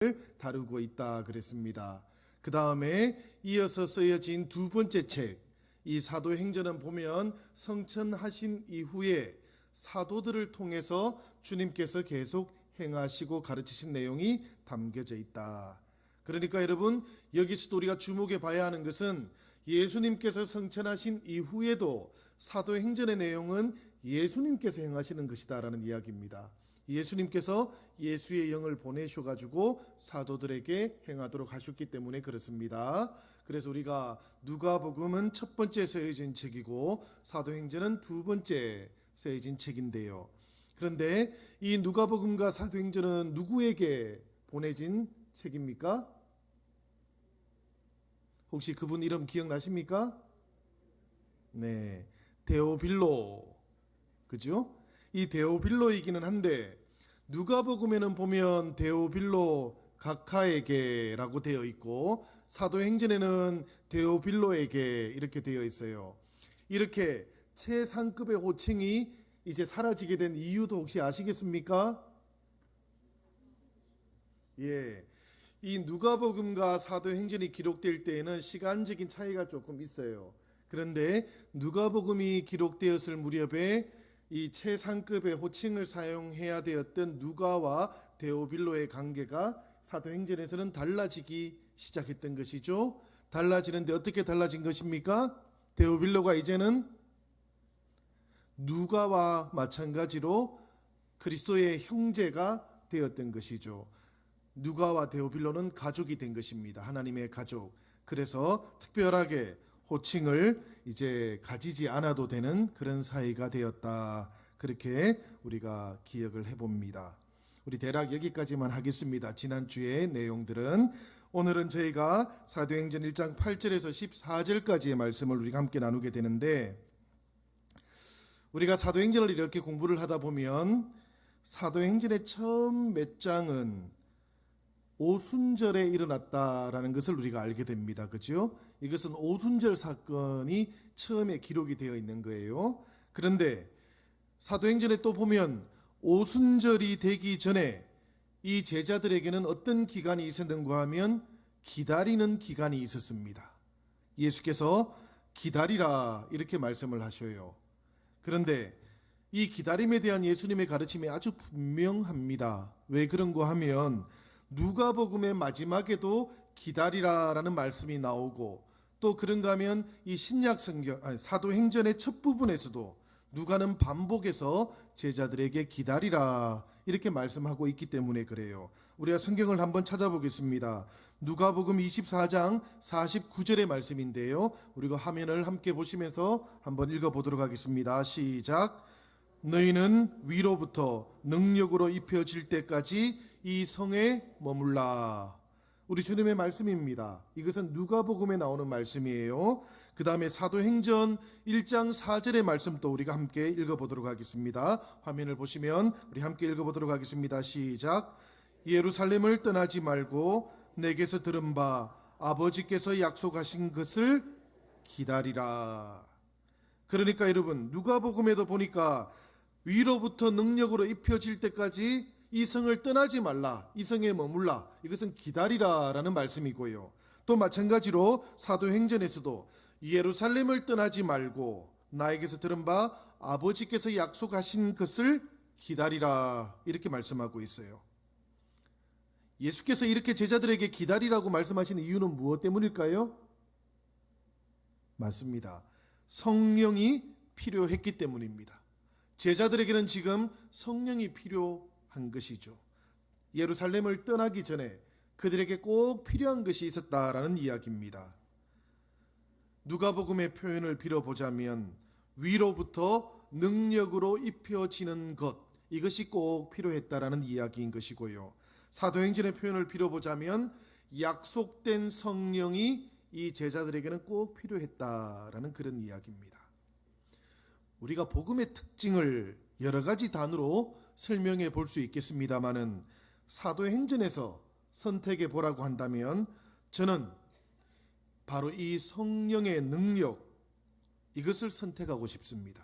내용을 다루고 있다 그랬습니다. 그 다음에 이어서 쓰여진 두 번째 책, 이 사도행전은 보면 성천하신 이후에 사도들을 통해서 주님께서 계속 행하시고 가르치신 내용이 담겨져 있다. 그러니까 여러분, 여기서도 우리가 주목해 봐야 하는 것은 예수님께서 성천하신 이후에도 사도행전의 내용은 예수님께서 행하시는 것이다라는 이야기입니다. 예수님께서 예수의 영을 보내셔가지고 사도들에게 행하도록 하셨기 때문에 그렇습니다. 그래서 우리가 누가복음은 첫 번째 쓰여진 책이고 사도행전은 두 번째 쓰여진 책인데요. 그런데 이 누가복음과 사도행전은 누구에게 보내진 책입니까? 혹시 그분 이름 기억나십니까? 네, 데오빌로, 그죠? 이 데오빌로이기는 한데 누가복음에는 보면 데오빌로 각하에게라고 되어 있고 사도행전에는 데오빌로에게 이렇게 되어 있어요. 이렇게 최상급의 호칭이 이제 사라지게 된 이유도 혹시 아시겠습니까? 예, 이 누가복음과 사도행전이 기록될 때에는 시간적인 차이가 조금 있어요. 그런데 누가복음이 기록되었을 무렵에 이 최상급의 호칭을 사용해야 되었던 누가와 데오빌로의 관계가 사도행전에서는 달라지기 시작했던 것이죠. 달라지는데 어떻게 달라진 것입니까? 데오빌로가 이제는 누가와 마찬가지로 그리스도의 형제가 되었던 것이죠. 누가와 데오빌로는 가족이 된 것입니다. 하나님의 가족. 그래서 특별하게 호칭을 이제 가지지 않아도 되는 그런 사이가 되었다. 그렇게 우리가 기억을 해봅니다. 우리 대략 여기까지만 하겠습니다. 지난주의 내용들은. 오늘은 저희가 사도행전 1장 8절에서 14절까지의 말씀을 우리가 함께 나누게 되는데, 우리가 사도행전을 이렇게 공부를 하다 보면 사도행전의 처음 몇 장은 오순절에 일어났다라는 것을 우리가 알게 됩니다. 그죠? 이것은 오순절 사건이 처음에 기록이 되어 있는 거예요. 그런데 사도행전에 또 보면 오순절이 되기 전에 이 제자들에게는 어떤 기간이 있었는가 하면 기다리는 기간이 있었습니다. 예수께서 기다리라 이렇게 말씀을 하셔요. 그런데 이 기다림에 대한 예수님의 가르침이 아주 분명합니다. 왜 그런가 하면 누가복음의 마지막에도 기다리라라는 말씀이 나오고, 또 그런가 하면 이 신약 성경 사도행전의 첫 부분에서도 누가는 반복해서 제자들에게 기다리라 이렇게 말씀하고 있기 때문에 그래요. 우리가 성경을 한번 찾아보겠습니다. 누가복음 24장 49절의 말씀인데요. 우리가 화면을 함께 보시면서 한번 읽어보도록 하겠습니다. 시작. 너희는 위로부터 능력으로 입혀질 때까지 이 성에 머물라. 우리 주님의 말씀입니다. 이것은 누가복음에 나오는 말씀이에요. 그 다음에 사도행전 1장 4절의 말씀도 우리가 함께 읽어보도록 하겠습니다. 화면을 보시면 우리 함께 읽어보도록 하겠습니다. 시작. 예루살렘을 떠나지 말고 내게서 들은 바 아버지께서 약속하신 것을 기다리라. 그러니까 여러분, 누가복음에도 보니까 위로부터 능력으로 입혀질 때까지 이 성을 떠나지 말라, 이 성에 머물라, 이것은 기다리라 라는 말씀이고요. 또 마찬가지로 사도행전에서도 예루살렘을 떠나지 말고 나에게서 들은 바 아버지께서 약속하신 것을 기다리라 이렇게 말씀하고 있어요. 예수께서 이렇게 제자들에게 기다리라고 말씀하신 이유는 무엇 때문일까요? 맞습니다. 성령이 필요했기 때문입니다. 제자들에게는 지금 성령이 필요한 것이죠. 예루살렘을 떠나기 전에 그들에게 꼭 필요한 것이 있었다라는 이야기입니다. 누가복음의 표현을 빌어보자면 위로부터 능력으로 입혀지는 것, 이것이 꼭 필요했다라는 이야기인 것이고요. 사도행전의 표현을 빌어보자면 약속된 성령이 이 제자들에게는 꼭 필요했다라는 그런 이야기입니다. 우리가 복음의 특징을 여러 가지 단어로 설명해 볼 수 있겠습니다마는 사도행전에서 선택해 보라고 한다면 저는 바로 이 성령의 능력, 이것을 선택하고 싶습니다.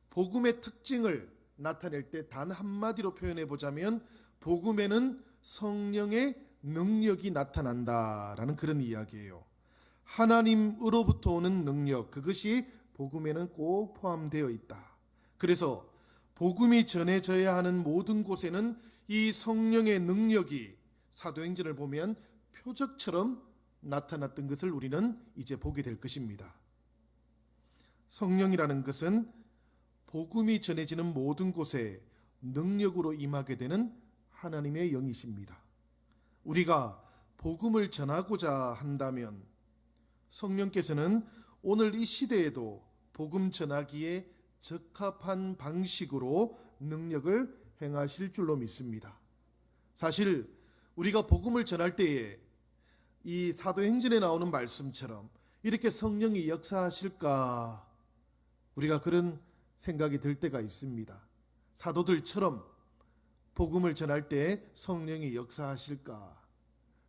복음의 특징을 나타낼 때 단 한마디로 표현해 보자면 복음에는 성령의 능력이 나타난다라는 그런 이야기예요. 하나님으로부터 오는 능력, 그것이 복음에는 꼭 포함되어 있다. 그래서 복음이 전해져야 하는 모든 곳에는 이 성령의 능력이 사도행전을 보면 표적처럼 나타났던 것을 우리는 이제 보게 될 것입니다. 성령이라는 것은 복음이 전해지는 모든 곳에 능력으로 임하게 되는 하나님의 영이십니다. 우리가 복음을 전하고자 한다면 성령께서는 오늘 이 시대에도 복음 전하기에 적합한 방식으로 능력을 행하실 줄로 믿습니다. 사실 우리가 복음을 전할 때에 이 사도행전에 나오는 말씀처럼 이렇게 성령이 역사하실까, 우리가 그런 생각이 들 때가 있습니다. 사도들처럼 복음을 전할 때 성령이 역사하실까?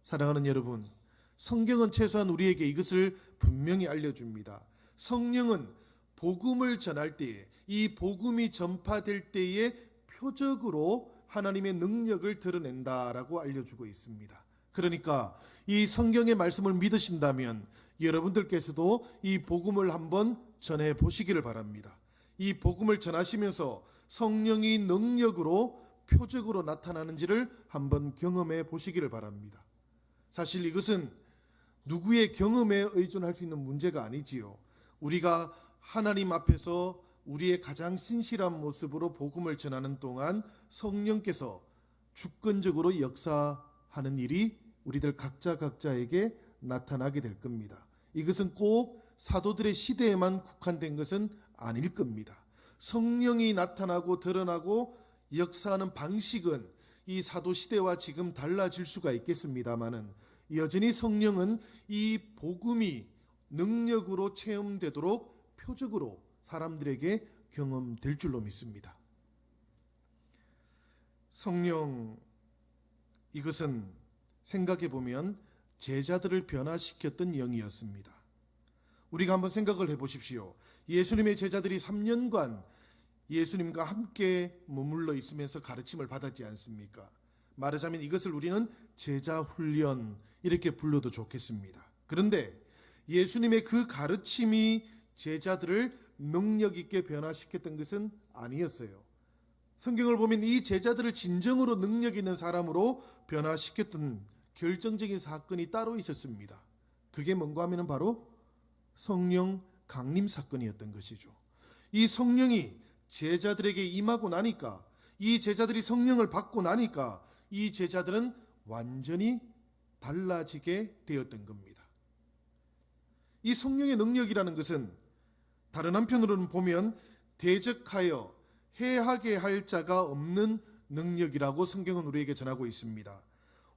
사랑하는 여러분, 성경은 최소한 우리에게 이것을 분명히 알려줍니다. 성령은 복음을 전할 때에, 이 복음이 전파될 때에 표적으로 하나님의 능력을 드러낸다라고 알려주고 있습니다. 그러니까 이 성경의 말씀을 믿으신다면 여러분들께서도 이 복음을 한번 전해 보시기를 바랍니다. 이 복음을 전하시면서 성령이 능력으로 표적으로 나타나는지를 한번 경험해 보시기를 바랍니다. 사실 이것은 누구의 경험에 의존할 수 있는 문제가 아니지요. 우리가 하나님 앞에서 우리의 가장 신실한 모습으로 복음을 전하는 동안 성령께서 주권적으로 역사하는 일이 우리들 각자에게 나타나게 될 겁니다. 이것은 꼭 사도들의 시대에만 국한된 것은 아닐 겁니다. 성령이 나타나고 드러나고 역사하는 방식은 이 사도 시대와 지금 달라질 수가 있겠습니다마는 여전히 성령은 이 복음이 능력으로 체험되도록 표적으로 사람들에게 경험될 줄로 믿습니다. 성령, 이것은 생각해 보면 제자들을 변화시켰던 영이었습니다. 우리가 한번 생각을 해보십시오. 예수님의 제자들이 3년간 예수님과 함께 머물러 있으면서 가르침을 받았지 않습니까? 말하자면 이것을 우리는 제자 훈련 이렇게 불러도 좋겠습니다. 그런데 예수님의 그 가르침이 제자들을 능력 있게 변화시켰던 것은 아니었어요. 성경을 보면 이 제자들을 진정으로 능력 있는 사람으로 변화시켰던 결정적인 사건이 따로 있었습니다. 그게 뭔가 하면 바로 성령 강림 사건이었던 것이죠. 이 성령이 제자들에게 임하고 나니까, 이 제자들이 성령을 받고 나니까 이 제자들은 완전히 달라지게 되었던 겁니다. 이 성령의 능력이라는 것은 다른 한편으로는 보면 대적하여 해하게 할 자가 없는 능력이라고 성경은 우리에게 전하고 있습니다.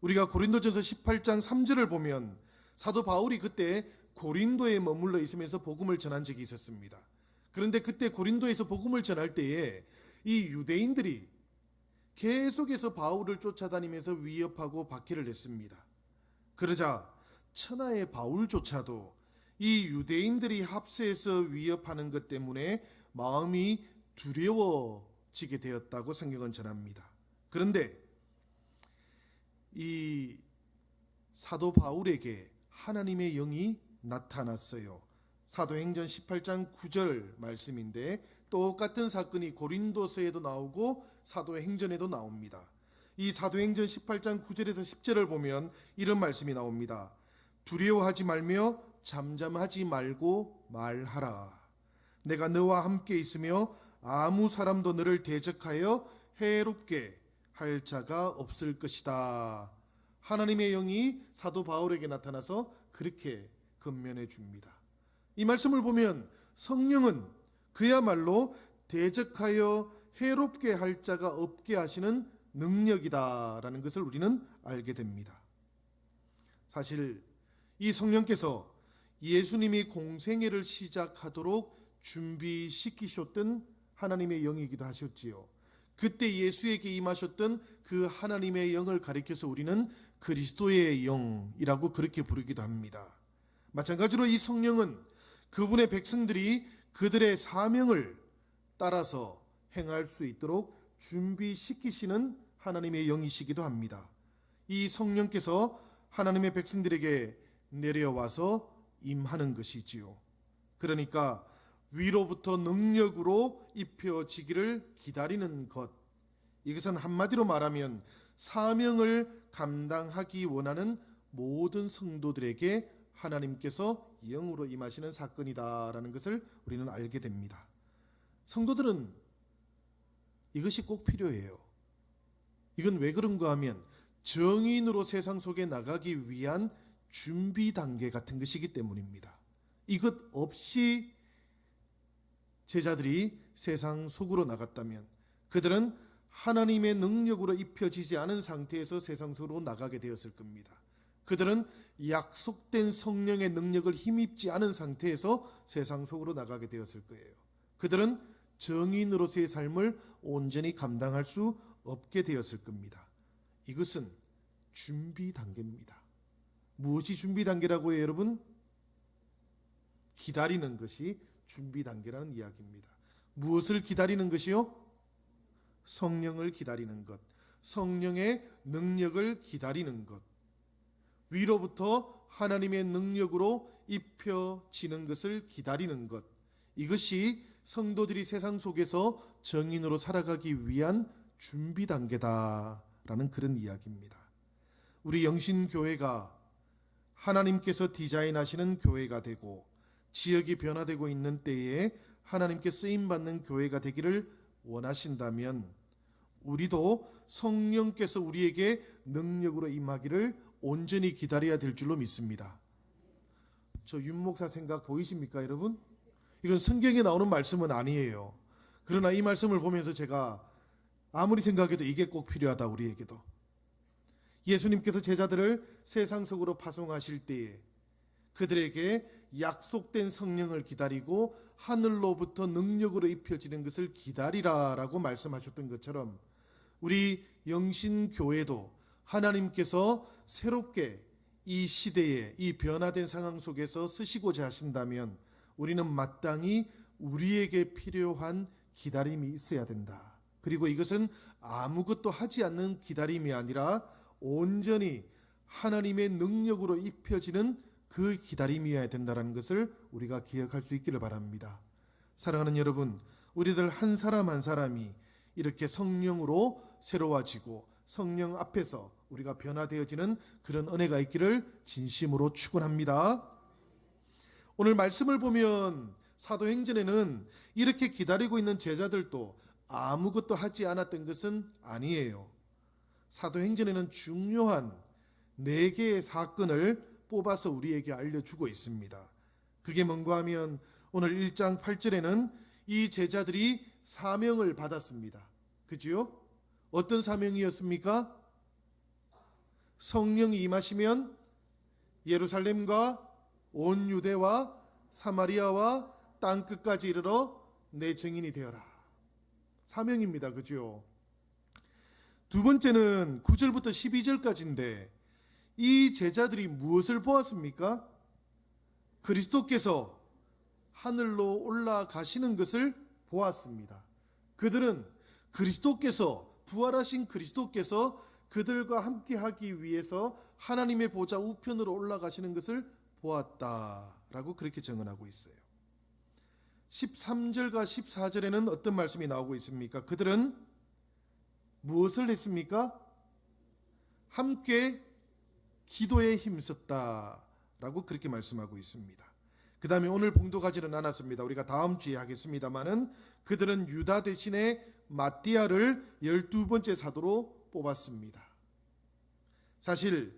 우리가 고린도전서 18장 3절을 보면 사도 바울이 그때 고린도에 머물러 있으면서 복음을 전한 적이 있었습니다. 그런데 그때 고린도에서 복음을 전할 때에 이 유대인들이 계속해서 바울을 쫓아다니면서 위협하고 박해를 했습니다. 그러자 천하의 바울조차도 이 유대인들이 합세해서 위협하는 것 때문에 마음이 두려워지게 되었다고 성경은 전합니다. 그런데 이 사도 바울에게 하나님의 영이 나타났어요. 사도행전 18장 9절 말씀인데 똑같은 사건이 고린도서에도 나오고 사도행전에도 나옵니다. 이 사도행전 18장 9절에서 10절을 보면 이런 말씀이 나옵니다. 두려워하지 말며 잠잠하지 말고 말하라. 내가 너와 함께 있으며 아무 사람도 너를 대적하여 해롭게 할 자가 없을 것이다. 하나님의 영이 사도 바울에게 나타나서 그렇게 건면해 줍니다. 이 말씀을 보면 성령은 그야말로 대적하여 해롭게 할 자가 없게 하시는 능력이다라는 것을 우리는 알게 됩니다. 사실 이 성령께서 예수님이 공생애를 시작하도록 준비시키셨던 하나님의 영이기도 하셨지요. 그때 예수에게 임하셨던 그 하나님의 영을 가리켜서 우리는 그리스도의 영이라고 그렇게 부르기도 합니다. 마찬가지로 이 성령은 그분의 백성들이 그들의 사명을 따라서 행할 수 있도록 준비시키시는 하나님의 영이시기도 합니다. 이 성령께서 하나님의 백성들에게 내려와서 임하는 것이지요. 그러니까 위로부터 능력으로 입혀지기를 기다리는 것, 이것은 한마디로 말하면 사명을 감당하기 원하는 모든 성도들에게 하나님께서 영으로 임하시는 사건이다라는 것을 우리는 알게 됩니다. 성도들은 이것이 꼭 필요해요. 이건 왜 그런가 하면 정인으로 세상 속에 나가기 위한 준비 단계 같은 것이기 때문입니다. 이것 없이 제자들이 세상 속으로 나갔다면 그들은 하나님의 능력으로 입혀지지 않은 상태에서 세상 속으로 나가게 되었을 겁니다. 그들은 약속된 성령의 능력을 힘입지 않은 상태에서 세상 속으로 나가게 되었을 거예요. 그들은 정인으로서의 삶을 온전히 감당할 수 없게 되었을 겁니다. 이것은 준비 단계입니다. 무엇이 준비 단계라고 해요, 여러분? 기다리는 것이 준비 단계라는 이야기입니다. 무엇을 기다리는 것이요? 성령을 기다리는 것, 성령의 능력을 기다리는 것, 위로부터 하나님의 능력으로 입혀지는 것을 기다리는 것, 이것이 성도들이 세상 속에서 정인으로 살아가기 위한 준비 단계다라는 그런 이야기입니다. 우리 영신교회가 하나님께서 디자인하시는 교회가 되고 지역이 변화되고 있는 때에 하나님께 쓰임받는 교회가 되기를 원하신다면 우리도 성령께서 우리에게 능력으로 임하기를 온전히 기다려야 될 줄로 믿습니다. 저 윤목사 생각 보이십니까, 여러분? 이건 성경에 나오는 말씀은 아니에요. 그러나 이 말씀을 보면서 제가 아무리 생각해도 이게 꼭 필요하다, 우리에게도. 예수님께서 제자들을 세상 속으로 파송하실 때에 그들에게 약속된 성령을 기다리고 하늘로부터 능력으로 입혀지는 것을 기다리라라고 말씀하셨던 것처럼 우리 영신교회도 하나님께서 새롭게 이 시대에 이 변화된 상황 속에서 쓰시고자 하신다면 우리는 마땅히 우리에게 필요한 기다림이 있어야 된다. 그리고 이것은 아무것도 하지 않는 기다림이 아니라 온전히 하나님의 능력으로 입혀지는 그 기다림이어야 된다는 것을 우리가 기억할 수 있기를 바랍니다. 사랑하는 여러분, 우리들 한 사람 한 사람이 이렇게 성령으로 새로워지고 성령 앞에서 우리가 변화되어지는 그런 은혜가 있기를 진심으로 축원합니다. 오늘 말씀을 보면 사도행전에는 이렇게 기다리고 있는 제자들도 아무것도 하지 않았던 것은 아니에요. 사도행전에는 중요한 4개의 사건을 뽑아서 우리에게 알려주고 있습니다. 그게 뭔가 하면 오늘 1장 8절에는 이 제자들이 사명을 받았습니다. 그지요? 어떤 사명이었습니까? 성령이 임하시면 예루살렘과 온 유대와 사마리아와 땅끝까지 이르러 내 증인이 되어라. 사명입니다. 그죠? 두 번째는 9절부터 12절까지인데 이 제자들이 무엇을 보았습니까? 그리스도께서 하늘로 올라가시는 것을 보았습니다. 그들은 그리스도께서 부활하신 그리스도께서 그들과 함께 하기 위해서 하나님의 보좌 우편으로 올라가시는 것을 보았다라고 그렇게 증언하고 있어요. 13절과 14절에는 어떤 말씀이 나오고 있습니까? 그들은 무엇을 했습니까? 함께 기도에 힘썼다라고 그렇게 말씀하고 있습니다. 그 다음에 오늘 봉독하지는 않았습니다. 우리가 다음 주에 하겠습니다마는 그들은 유다 대신에 마띠아를 12번째 사도로 뽑았습니다. 사실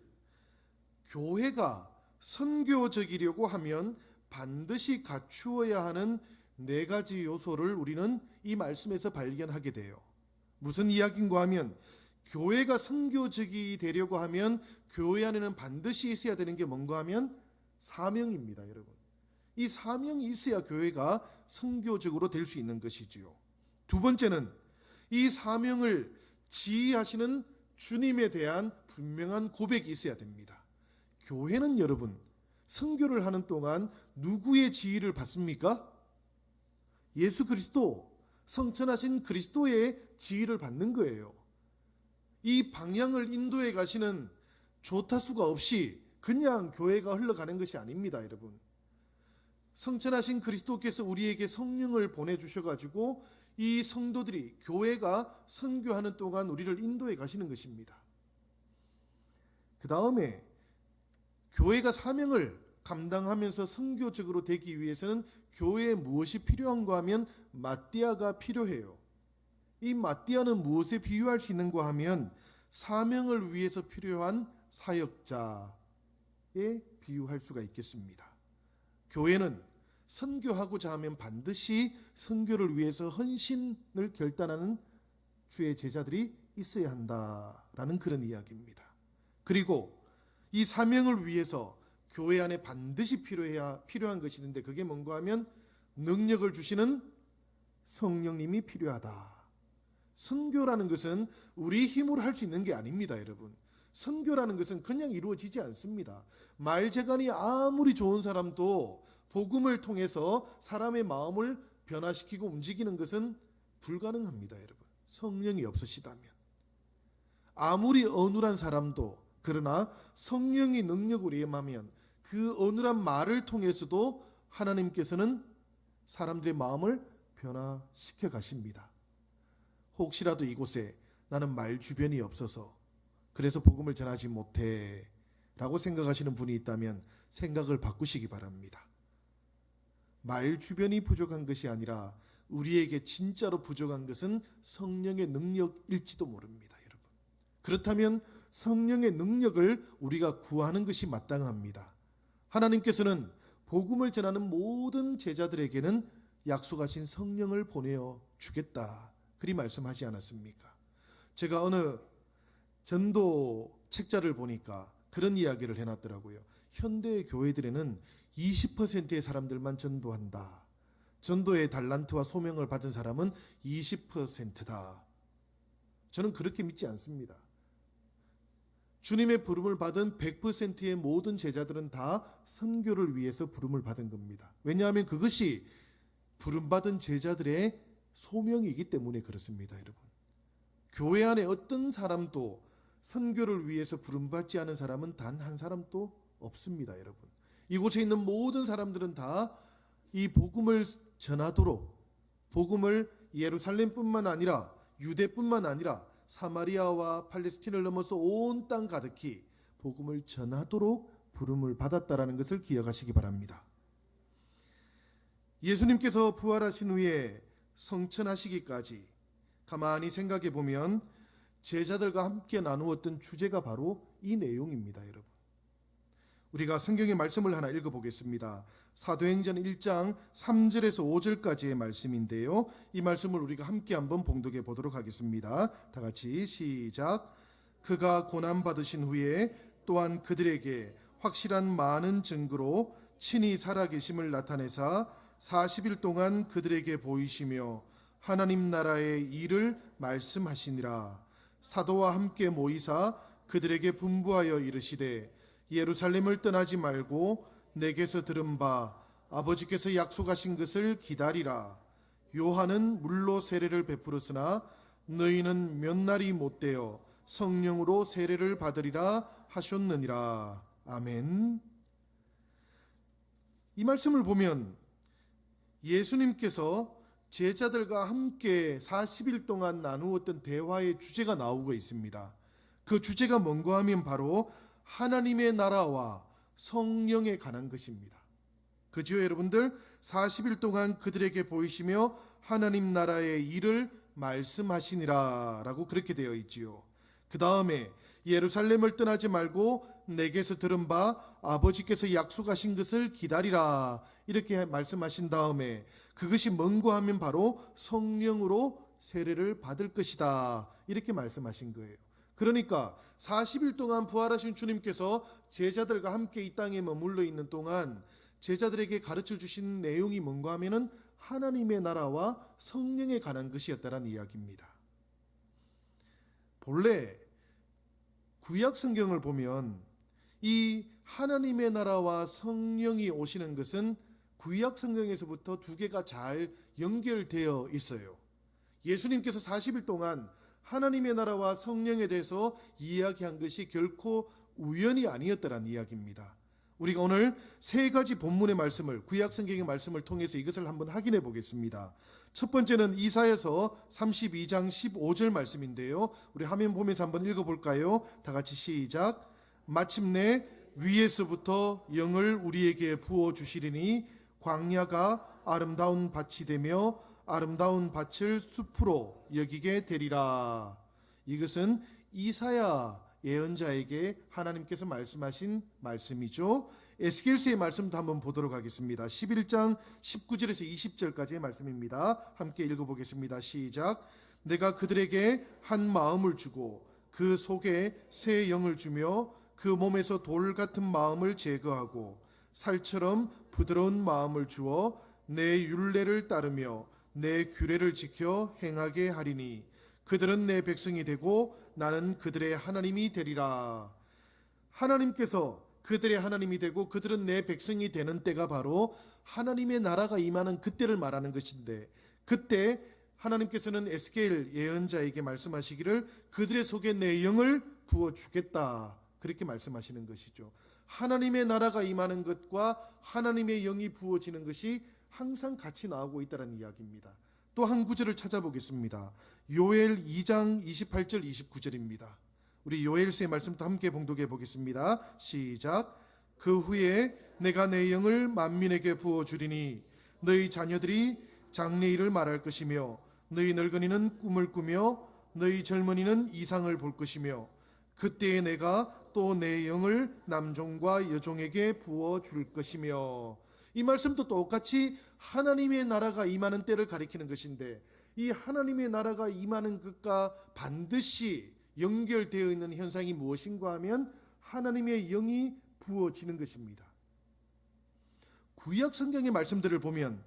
교회가 선교적이려고 하면 반드시 갖추어야 하는 4가지 요소를 우리는 이 말씀에서 발견하게 돼요. 무슨 이야기인가 하면 교회가 선교적이 되려고 하면 교회 안에는 반드시 있어야 되는 게 뭔가 하면 사명입니다, 여러분. 이 사명이 있어야 교회가 선교적으로 될 수 있는 것이지요. 두 번째는 이 사명을 지휘하시는 주님에 대한 분명한 고백이 있어야 됩니다. 교회는 여러분 선교를 하는 동안 누구의 지휘를 받습니까? 예수 그리스도, 성천하신 그리스도의 지휘를 받는 거예요. 이 방향을 인도해 가시는 조타수가 없이 그냥 교회가 흘러가는 것이 아닙니다, 여러분. 성천하신 그리스도께서 우리에게 성령을 보내주셔가지고 이 성도들이 교회가 선교하는 동안 우리를 인도해 가시는 것입니다. 그 다음에 교회가 사명을 감당하면서 선교적으로 되기 위해서는 교회에 무엇이 필요한가 하면 마띠아가 필요해요. 이 마띠아는 무엇에 비유할 수 있는가 하면 사명을 위해서 필요한 사역자에 비유할 수가 있겠습니다. 교회는 선교하고자 하면 반드시 선교를 위해서 헌신을 결단하는 주의 제자들이 있어야 한다라는 그런 이야기입니다. 그리고 이 사명을 위해서 교회 안에 반드시 필요한 것이 있는데 그게 뭔가 하면 능력을 주시는 성령님이 필요하다. 선교라는 것은 우리 힘으로 할 수 있는 게 아닙니다, 여러분. 선교라는 것은 그냥 이루어지지 않습니다. 말재간이 아무리 좋은 사람도 복음을 통해서 사람의 마음을 변화시키고 움직이는 것은 불가능합니다, 여러분. 성령이 없으시다면. 아무리 어눌한 사람도 그러나 성령의 능력으로 임하면 그 어눌한 말을 통해서도 하나님께서는 사람들의 마음을 변화시켜 가십니다. 혹시라도 이곳에 나는 말 주변이 없어서 그래서 복음을 전하지 못해 라고 생각하시는 분이 있다면 생각을 바꾸시기 바랍니다. 말 주변이 부족한 것이 아니라 우리에게 진짜로 부족한 것은 성령의 능력일지도 모릅니다, 여러분. 그렇다면 성령의 능력을 우리가 구하는 것이 마땅합니다. 하나님께서는 복음을 전하는 모든 제자들에게는 약속하신 성령을 보내어 주겠다, 그리 말씀하지 않았습니까? 제가 어느 전도 책자를 보니까 그런 이야기를 해놨더라고요. 현대 교회들에는 20%의 사람들만 전도한다. 전도의 달란트와 소명을 받은 사람은 20%다. 저는 그렇게 믿지 않습니다. 주님의 부름을 받은 100%의 모든 제자들은 다 선교를 위해서 부름을 받은 겁니다. 왜냐하면 그것이 부름받은 제자들의 소명이기 때문에 그렇습니다, 여러분. 교회 안에 어떤 사람도 선교를 위해서 부름받지 않은 사람은 단 한 사람도 없습니다, 여러분. 이곳에 있는 모든 사람들은 다 이 복음을 전하도록, 복음을 예루살렘뿐만 아니라 유대뿐만 아니라 사마리아와 팔레스틴을 넘어서 온 땅 가득히 복음을 전하도록 부름을 받았다라는 것을 기억하시기 바랍니다. 예수님께서 부활하신 후에 성천하시기까지 가만히 생각해 보면 제자들과 함께 나누었던 주제가 바로 이 내용입니다, 여러분. 우리가 성경의 말씀을 하나 읽어보겠습니다. 사도행전 1장 3절에서 5절까지의 말씀인데요. 이 말씀을 우리가 함께 한번 봉독해 보도록 하겠습니다. 다 같이 시작. 그가 고난받으신 후에 또한 그들에게 확실한 많은 증거로 친히 살아계심을 나타내사 40일 동안 그들에게 보이시며 하나님 나라의 일을 말씀하시니라. 사도와 함께 모이사 그들에게 분부하여 이르시되 예루살렘을 떠나지 말고 내게서 들은 바 아버지께서 약속하신 것을 기다리라. 요한은 물로 세례를 베풀었으나 너희는 몇 날이 못되어 성령으로 세례를 받으리라 하셨느니라. 아멘. 이 말씀을 보면 예수님께서 제자들과 함께 40일 동안 나누었던 대화의 주제가 나오고 있습니다. 그 주제가 뭔가 하면 바로 하나님의 나라와 성령에 관한 것입니다. 그지요, 여러분들? 40일 동안 그들에게 보이시며 하나님 나라의 일을 말씀하시니라 라고 그렇게 되어 있지요. 그 다음에 예루살렘을 떠나지 말고 내게서 들은 바 아버지께서 약속하신 것을 기다리라 이렇게 말씀하신 다음에 그것이 뭔가 하면 바로 성령으로 세례를 받을 것이다 이렇게 말씀하신 거예요. 그러니까 40일 동안 부활하신 주님께서 제자들과 함께 이 땅에 머물러 있는 동안 제자들에게 가르쳐 주신 내용이 뭔가 하면은 하나님의 나라와 성령에 관한 것이었다는 이야기입니다. 본래 구약 성경을 보면 이 하나님의 나라와 성령이 오시는 것은 구약 성경에서부터 두 개가 잘 연결되어 있어요. 예수님께서 40일 동안 하나님의 나라와 성령에 대해서 이야기한 것이 결코 우연이 아니었다라는 이야기입니다. 우리가 오늘 세 가지 본문의 말씀을, 구약 성경의 말씀을 통해서 이것을 한번 확인해 보겠습니다. 첫 번째는 이사야서 32장 15절 말씀인데요. 우리 화면 보면서 한번 읽어볼까요? 다 같이 시작. 마침내 위에서부터 영을 우리에게 부어주시리니 광야가 아름다운 밭이 되며 아름다운 밭을 숲으로 여기게 되리라. 이것은 이사야 예언자에게 하나님께서 말씀하신 말씀이죠. 에스겔서의 말씀도 한번 보도록 하겠습니다. 11장 19절에서 20절까지의 말씀입니다. 함께 읽어보겠습니다. 시작. 내가 그들에게 한 마음을 주고 그 속에 새 영을 주며 그 몸에서 돌 같은 마음을 제거하고 살처럼 부드러운 마음을 주어 내 율례를 따르며 내 규례를 지켜 행하게 하리니 그들은 내 백성이 되고 나는 그들의 하나님이 되리라. 하나님께서 그들의 하나님이 되고 그들은 내 백성이 되는 때가 바로 하나님의 나라가 임하는 그때를 말하는 것인데, 그때 하나님께서는 에스겔 예언자에게 말씀하시기를 그들의 속에 내 영을 부어주겠다, 그렇게 말씀하시는 것이죠. 하나님의 나라가 임하는 것과 하나님의 영이 부어지는 것이 항상 같이 나오고 있다는 이야기입니다. 또 한 구절을 찾아보겠습니다. 요엘 2장 28절 29절입니다. 우리 요엘서의 말씀도 함께 봉독해 보겠습니다. 시작. 그 후에 내가 내 영을 만민에게 부어주리니 너희 자녀들이 장래일을 말할 것이며 너희 늙은이는 꿈을 꾸며 너희 젊은이는 이상을 볼 것이며 그때에 내가 또 내 영을 남종과 여종에게 부어줄 것이며. 이 말씀도 똑같이 하나님의 나라가 임하는 때를 가리키는 것인데, 이 하나님의 나라가 임하는 것과 반드시 연결되어 있는 현상이 무엇인가 하면 하나님의 영이 부어지는 것입니다. 구약 성경의 말씀들을 보면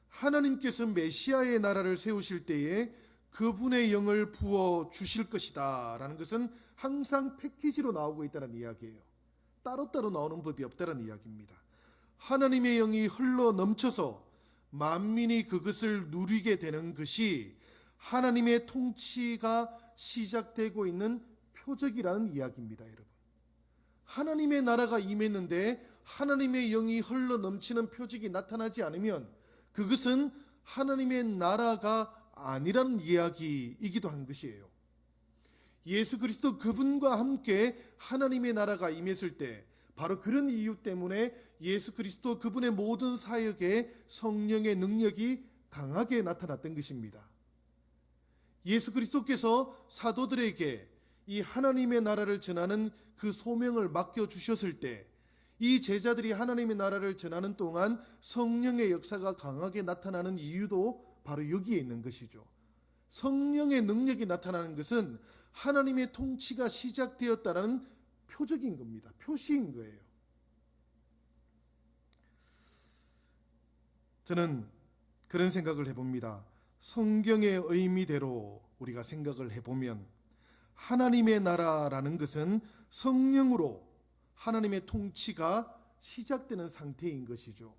하나님께서 메시아의 나라를 세우실 때에 그분의 영을 부어 주실 것이다 라는 것은 항상 패키지로 나오고 있다는 이야기예요. 따로따로 나오는 법이 없다는 이야기입니다. 하나님의 영이 흘러 넘쳐서 만민이 그것을 누리게 되는 것이 하나님의 통치가 시작되고 있는 표적이라는 이야기입니다, 여러분. 하나님의 나라가 임했는데 하나님의 영이 흘러 넘치는 표적이 나타나지 않으면 그것은 하나님의 나라가 아니라는 이야기이기도 한 것이에요. 예수 그리스도 그분과 함께 하나님의 나라가 임했을 때 바로 그런 이유 때문에 예수 그리스도 그분의 모든 사역에 성령의 능력이 강하게 나타났던 것입니다. 예수 그리스도께서 사도들에게 이 하나님의 나라를 전하는 그 소명을 맡겨주셨을 때 이 제자들이 하나님의 나라를 전하는 동안 성령의 역사가 강하게 나타나는 이유도 바로 여기에 있는 것이죠. 성령의 능력이 나타나는 것은 하나님의 통치가 시작되었다는 표적인 겁니다. 표시인 거예요. 저는 그런 생각을 해봅니다. 성경의 의미대로 우리가 생각을 해보면 하나님의 나라라는 것은 성령으로 하나님의 통치가 시작되는 상태인 것이죠.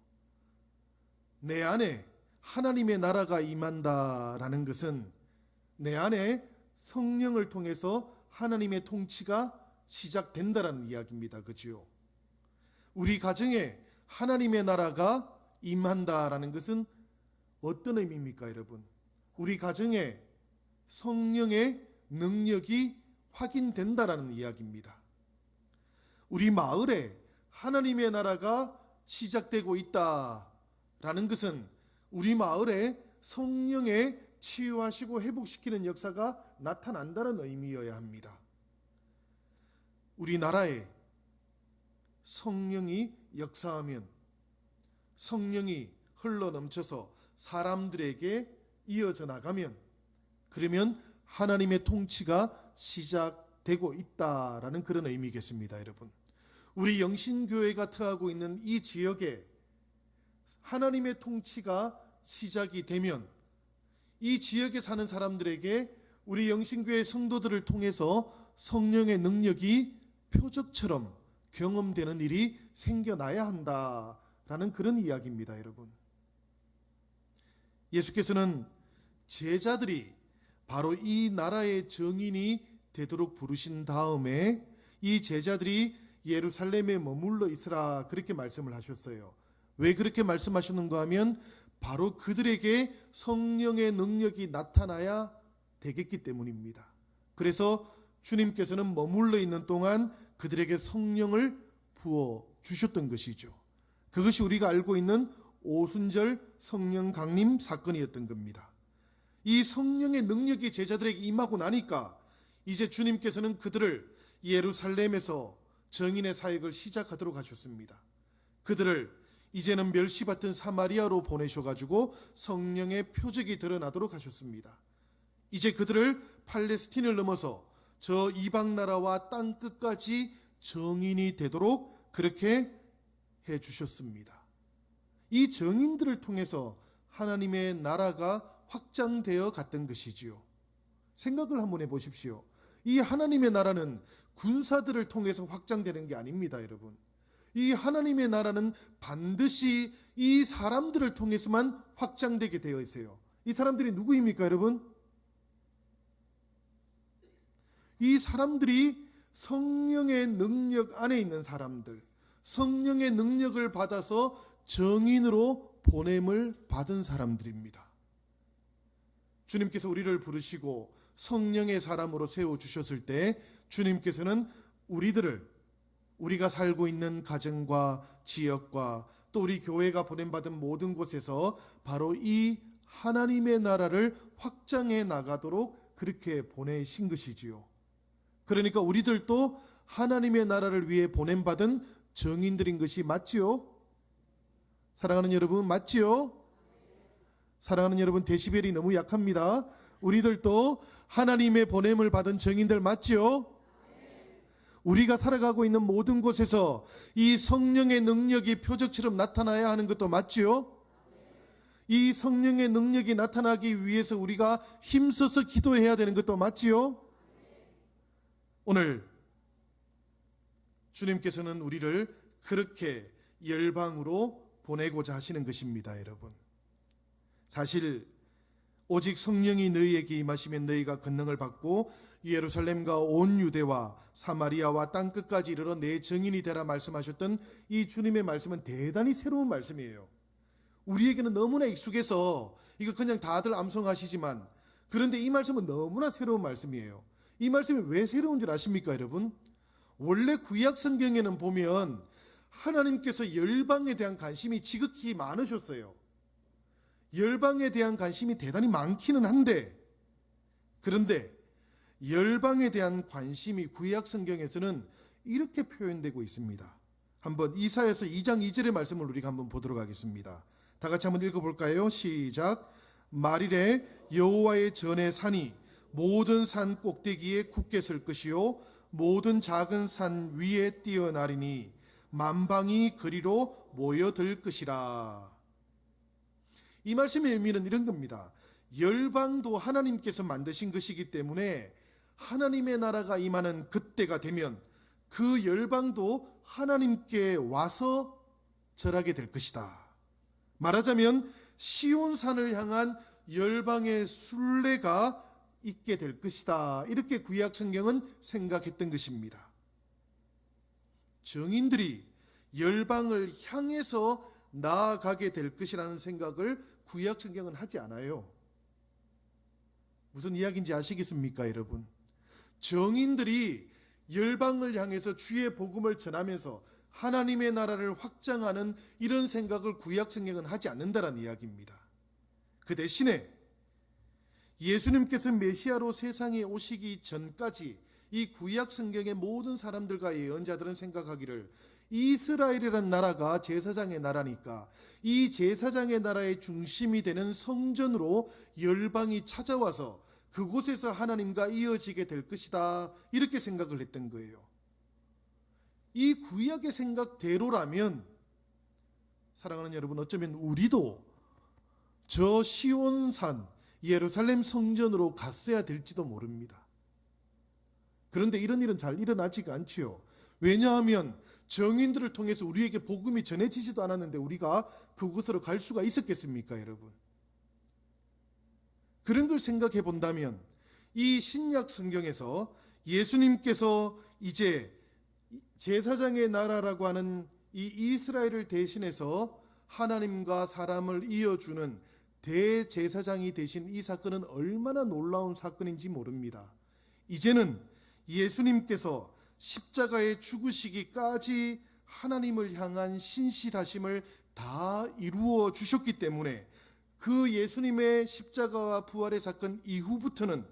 내 안에 하나님의 나라가 임한다라는 것은 내 안에 성령을 통해서 하나님의 통치가 시작된다라는 이야기입니다. 그죠? 우리 가정에 하나님의 나라가 임한다라는 것은 어떤 의미입니까, 여러분? 우리 가정에 성령의 능력이 확인된다라는 이야기입니다. 우리 마을에 하나님의 나라가 시작되고 있다라는 것은 우리 마을에 성령의 치유하시고 회복시키는 역사가 나타난다는 의미여야 합니다. 우리나라에 성령이 역사하면, 성령이 흘러넘쳐서 사람들에게 이어져 나가면, 그러면 하나님의 통치가 시작되고 있다라는 그런 의미겠습니다, 여러분. 우리 영신교회가 처하고 있는 이 지역에 하나님의 통치가 시작이 되면 이 지역에 사는 사람들에게 우리 영신교회 성도들을 통해서 성령의 능력이 표적처럼 경험되는 일이 생겨나야 한다라는 그런 이야기입니다, 여러분. 예수께서는 제자들이 바로 이 나라의 정인이 되도록 부르신 다음에 이 제자들이 예루살렘에 머물러 있으라 그렇게 말씀을 하셨어요. 왜 그렇게 말씀하셨는가 하면 바로 그들에게 성령의 능력이 나타나야 되겠기 때문입니다. 그래서 주님께서는 머물러 있는 동안 그들에게 성령을 부어 주셨던 것이죠. 그것이 우리가 알고 있는 오순절 성령 강림 사건이었던 겁니다. 이 성령의 능력이 제자들에게 임하고 나니까 이제 주님께서는 그들을 예루살렘에서 정인의 사역을 시작하도록 하셨습니다. 그들을 이제는 멸시받던 사마리아로 보내셔가지고 성령의 표적이 드러나도록 하셨습니다. 이제 그들을 팔레스틴을 넘어서 저 이방 나라와 땅 끝까지 정인이 되도록 그렇게 해주셨습니다. 이 정인들을 통해서 하나님의 나라가 확장되어 갔던 것이지요. 생각을 한번 해보십시오. 이 하나님의 나라는 군사들을 통해서 확장되는 게 아닙니다, 여러분. 이 하나님의 나라는 반드시 이 사람들을 통해서만 확장되게 되어 있어요. 이 사람들이 누구입니까, 여러분? 이 사람들이 성령의 능력 안에 있는 사람들, 성령의 능력을 받아서 정인으로 보냄을 받은 사람들입니다. 주님께서 우리를 부르시고 성령의 사람으로 세워주셨을 때 주님께서는 우리가 살고 있는 가정과 지역과 또 우리 교회가 보냄받은 모든 곳에서 바로 이 하나님의 나라를 확장해 나가도록 그렇게 보내신 것이지요. 그러니까 우리들도 하나님의 나라를 위해 보냄받은 정인들인 것이 맞지요? 사랑하는 여러분, 맞지요? 사랑하는 여러분, 데시벨이 너무 약합니다. 우리들도 하나님의 보냄을 받은 정인들 맞지요? 우리가 살아가고 있는 모든 곳에서 이 성령의 능력이 표적처럼 나타나야 하는 것도 맞지요? 이 성령의 능력이 나타나기 위해서 우리가 힘써서 기도해야 되는 것도 맞지요? 오늘 주님께서는 우리를 그렇게 열방으로 보내고자 하시는 것입니다, 여러분. 사실 오직 성령이 너희에게 임하시면 너희가 권능을 받고 예루살렘과 온 유대와 사마리아와 땅 끝까지 이르러 내 증인이 되라 말씀하셨던 이 주님의 말씀은 대단히 새로운 말씀이에요. 우리에게는 너무나 익숙해서 이거 그냥 다들 암송하시지만, 그런데 이 말씀은 너무나 새로운 말씀이에요. 이 말씀이 왜 새로운 줄 아십니까, 여러분? 원래 구약 성경에는 보면 하나님께서 열방에 대한 관심이 지극히 많으셨어요. 열방에 대한 관심이 대단히 많기는 한데, 그런데 열방에 대한 관심이 구약 성경에서는 이렇게 표현되고 있습니다. 한번 이사야서 2장 2절의 말씀을 우리가 한번 보도록 하겠습니다. 다 같이 한번 읽어볼까요? 시작. 말일에 여호와의 전의 산이 모든 산 꼭대기에 굳게 설 것이요 모든 작은 산 위에 뛰어나리니 만방이 그리로 모여들 것이라. 이 말씀의 의미는 이런 겁니다. 열방도 하나님께서 만드신 것이기 때문에 하나님의 나라가 임하는 그때가 되면 그 열방도 하나님께 와서 절하게 될 것이다. 말하자면 시온산을 향한 열방의 순례가 있게 될 것이다. 이렇게 구약 성경은 생각했던 것입니다. 정인들이 열방을 향해서 나아가게 될 것이라는 생각을 구약 성경은 하지 않아요. 무슨 이야기인지 아시겠습니까, 여러분? 정인들이 열방을 향해서 주의 복음을 전하면서 하나님의 나라를 확장하는 이런 생각을 구약 성경은 하지 않는다라는 이야기입니다. 그 대신에 예수님께서 메시아로 세상에 오시기 전까지 이 구약 성경의 모든 사람들과 예언자들은 생각하기를 이스라엘이라는 나라가 제사장의 나라니까 이 제사장의 나라의 중심이 되는 성전으로 열방이 찾아와서 그곳에서 하나님과 이어지게 될 것이다, 이렇게 생각을 했던 거예요. 이 구약의 생각대로라면 사랑하는 여러분, 어쩌면 우리도 저 시온산 예루살렘 성전으로 갔어야 될지도 모릅니다. 그런데 이런 일은 잘 일어나지가 않지요. 왜냐하면 정인들을 통해서 우리에게 복음이 전해지지도 않았는데 우리가 그곳으로 갈 수가 있었겠습니까, 여러분? 그런 걸 생각해 본다면 이 신약 성경에서 예수님께서 이제 제사장의 나라라고 하는 이 이스라엘을 대신해서 하나님과 사람을 이어주는 대제사장이 되신 이 사건은 얼마나 놀라운 사건인지 모릅니다. 이제는 예수님께서 십자가에 죽으시기까지 하나님을 향한 신실하심을 다 이루어 주셨기 때문에 그 예수님의 십자가와 부활의 사건 이후부터는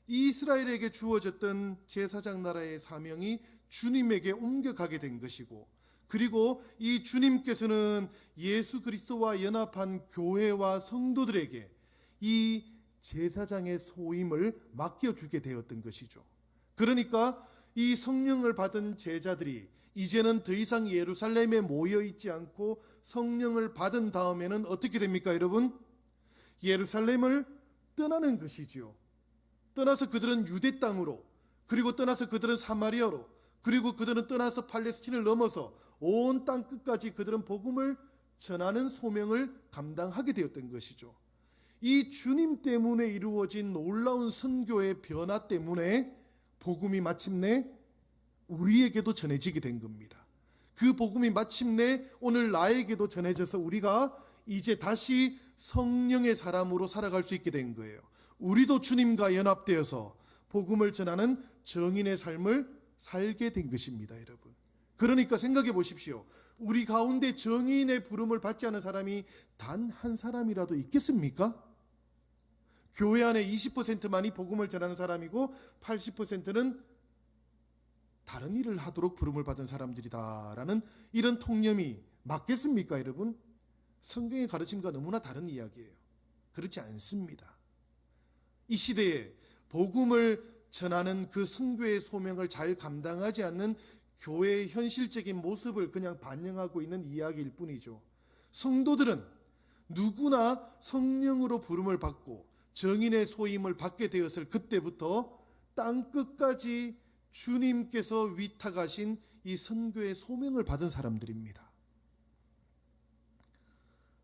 이스라엘에게 주어졌던 제사장 나라의 사명이 주님에게 옮겨가게 된 것이고, 그리고 이 주님께서는 예수 그리스도와 연합한 교회와 성도들에게 이 제사장의 소임을 맡겨주게 되었던 것이죠. 그러니까 이 성령을 받은 제자들이 이제는 더 이상 예루살렘에 모여 있지 않고 성령을 받은 다음에는 어떻게 됩니까, 여러분? 예루살렘을 떠나는 것이지요. 떠나서 그들은 유대 땅으로, 그리고 떠나서 그들은 사마리아로, 그리고 그들은 떠나서 팔레스틴을 넘어서 온 땅 끝까지 그들은 복음을 전하는 소명을 감당하게 되었던 것이죠. 이 주님 때문에 이루어진 놀라운 선교의 변화 때문에 복음이 마침내 우리에게도 전해지게 된 겁니다. 그 복음이 마침내 오늘 나에게도 전해져서 우리가 이제 다시 성령의 사람으로 살아갈 수 있게 된 거예요. 우리도 주님과 연합되어서 복음을 전하는 정인의 삶을 살게 된 것입니다, 여러분. 그러니까 생각해 보십시오. 우리 가운데 정인의 부름을 받지 않은 사람이 단 한 사람이라도 있겠습니까? 교회 안에 20%만이 복음을 전하는 사람이고 80%는 다른 일을 하도록 부름을 받은 사람들이다라는 이런 통념이 맞겠습니까, 여러분? 성경의 가르침과 너무나 다른 이야기예요. 그렇지 않습니다. 이 시대에 복음을 전하는 그 선교의 소명을 잘 감당하지 않는 교회의 현실적인 모습을 그냥 반영하고 있는 이야기일 뿐이죠. 성도들은 누구나 성령으로 부름을 받고 정인의 소임을 받게 되었을 그때부터 땅 끝까지 주님께서 위탁하신 이 선교의 소명을 받은 사람들입니다.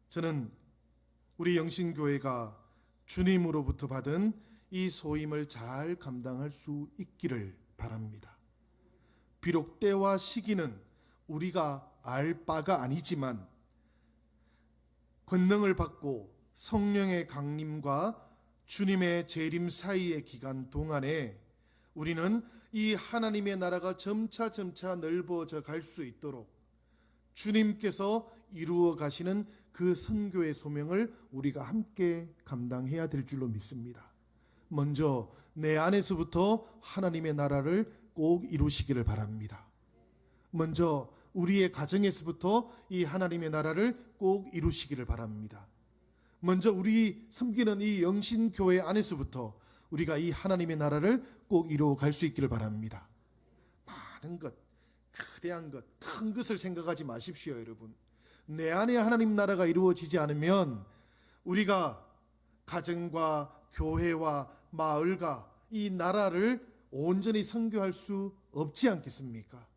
저는 우리 영신교회가 주님으로부터 받은 이 소임을 잘 감당할 수 있기를 바랍니다. 비록 때와 시기는 우리가 알 바가 아니지만 권능을 받고 성령의 강림과 주님의 재림 사이의 기간 동안에 우리는 이 하나님의 나라가 점차 넓어져 갈 수 있도록 주님께서 이루어 가시는 그 선교의 소명을 우리가 함께 감당해야 될 줄로 믿습니다. 먼저 내 안에서부터 하나님의 나라를 꼭 이루시기를 바랍니다. 먼저 우리의 가정에서부터 이 하나님의 나라를 꼭 이루시기를 바랍니다. 먼저 우리 섬기는 이 영신교회 안에서부터 우리가 이 하나님의 나라를 꼭 이루어 갈 수 있기를 바랍니다. 많은 것, 거대한 것, 큰 것을 생각하지 마십시오, 여러분. 내 안에 하나님 나라가 이루어지지 않으면 우리가 가정과 교회와 마을과 이 나라를 온전히 선교할 수 없지 않겠습니까?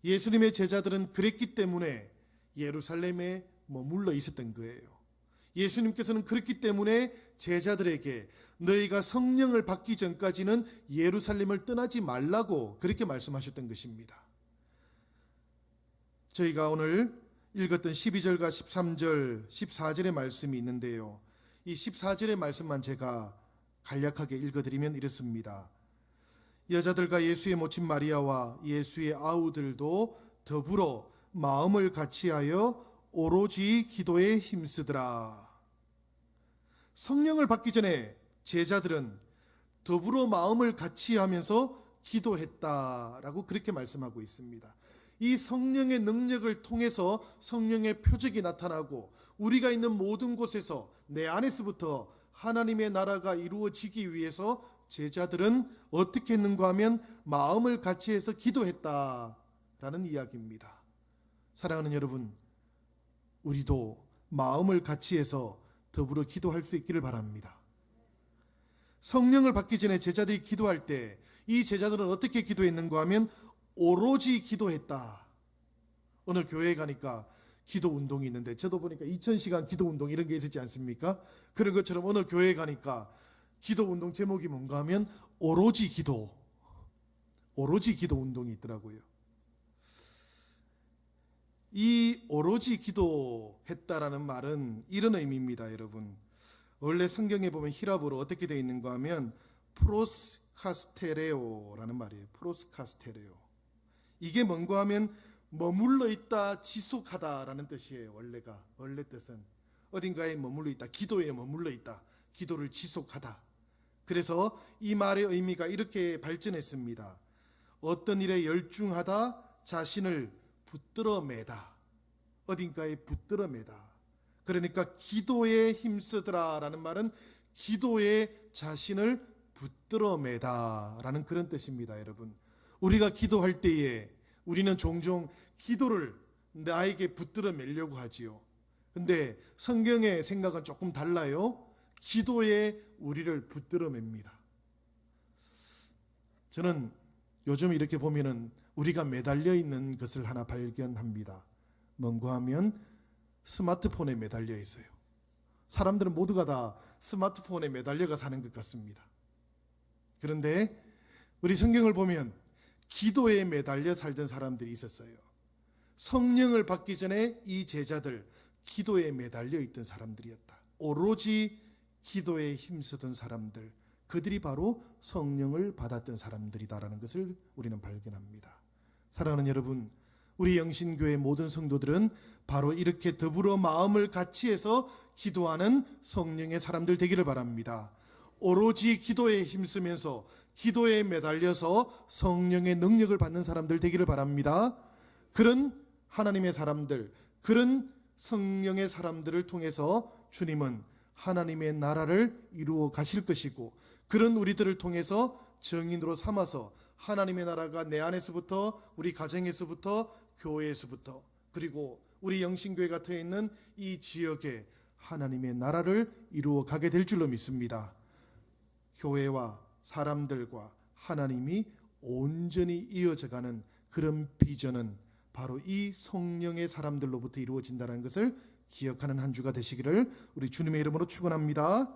예수님의 제자들은 그랬기 때문에 예루살렘에 머물러 있었던 거예요. 예수님께서는 그렇기 때문에 제자들에게 너희가 성령을 받기 전까지는 예루살렘을 떠나지 말라고 그렇게 말씀하셨던 것입니다. 저희가 오늘 읽었던 12절과 13절, 14절의 말씀이 있는데요. 이 14절의 말씀만 제가 간략하게 읽어드리면 이렇습니다. 여자들과 예수의 모친 마리아와 예수의 아우들도 더불어 마음을 같이하여 오로지 기도에 힘쓰더라. 성령을 받기 전에 제자들은 더불어 마음을 같이하면서 기도했다라고 그렇게 말씀하고 있습니다. 이 성령의 능력을 통해서 성령의 표적이 나타나고 우리가 있는 모든 곳에서 내 안에서부터 하나님의 나라가 이루어지기 위해서 제자들은 어떻게 했는가 하면 마음을 같이해서 기도했다라는 이야기입니다. 사랑하는 여러분, 우리도 마음을 같이해서 더불어 기도할 수 있기를 바랍니다. 성령을 받기 전에 제자들이 기도할 때 이 제자들은 어떻게 기도했는가 하면 오로지 기도했다. 오늘 교회에 가니까 기도 운동이 있는데 저도 보니까 2000시간 기도 운동 이런 게 있었지 않습니까? 그런 것처럼 오늘 교회에 가니까 기도 운동 제목이 뭔가 하면 오로지 기도. 오로지 기도 운동이 있더라고요. 이 오로지 기도했다라는 말은 이런 의미입니다, 여러분. 원래 성경에 보면 히랍어로 어떻게 되어 있는가 하면 프로스카스테레오라는 말이에요. 프로스카스테레오. 이게 뭔가 하면 머물러 있다, 지속하다라는 뜻이에요. 원래 뜻은 어딘가에 머물러 있다, 기도에 머물러 있다, 기도를 지속하다. 그래서 이 말의 의미가 이렇게 발전했습니다. 어떤 일에 열중하다, 자신을 붙들어 매다, 어딘가에 붙들어 매다. 그러니까 기도에 힘쓰더라라는 말은 기도에 자신을 붙들어 매다라는 그런 뜻입니다, 여러분. 우리가 기도할 때에 우리는 종종 기도를 나에게 붙들어 매려고 하지요. 근데 성경의 생각은 조금 달라요. 기도에 우리를 붙들어 맵니다. 저는 요즘 이렇게 보면은 우리가 매달려 있는 것을 하나 발견합니다. 뭔가 하면 스마트폰에 매달려 있어요. 사람들은 모두가 다 스마트폰에 매달려가 사는 것 같습니다. 그런데 우리 성경을 보면 기도에 매달려 살던 사람들이 있었어요. 성령을 받기 전에 이 제자들 기도에 매달려 있던 사람들이었다. 오로지 기도에 힘쓰던 사람들, 그들이 바로 성령을 받았던 사람들이다라는 것을 우리는 발견합니다. 사랑하는 여러분, 우리 영신교회 모든 성도들은 바로 이렇게 더불어 마음을 같이 해서 기도하는 성령의 사람들 되기를 바랍니다. 오로지 기도에 힘쓰면서 기도에 매달려서 성령의 능력을 받는 사람들 되기를 바랍니다. 그런 하나님의 사람들, 그런 성령의 사람들을 통해서 주님은 하나님의 나라를 이루어 가실 것이고, 그런 우리들을 통해서 증인으로 삼아서 하나님의 나라가 내 안에서부터, 우리 가정에서부터, 교회에서부터, 그리고 우리 영신교회가 트여 있는 이 지역에 하나님의 나라를 이루어 가게 될 줄로 믿습니다. 교회와 사람들과 하나님이 온전히 이어져가는 그런 비전은 바로 이 성령의 사람들로부터 이루어진다는 것을 기억하는 한 주가 되시기를 우리 주님의 이름으로 축원합니다.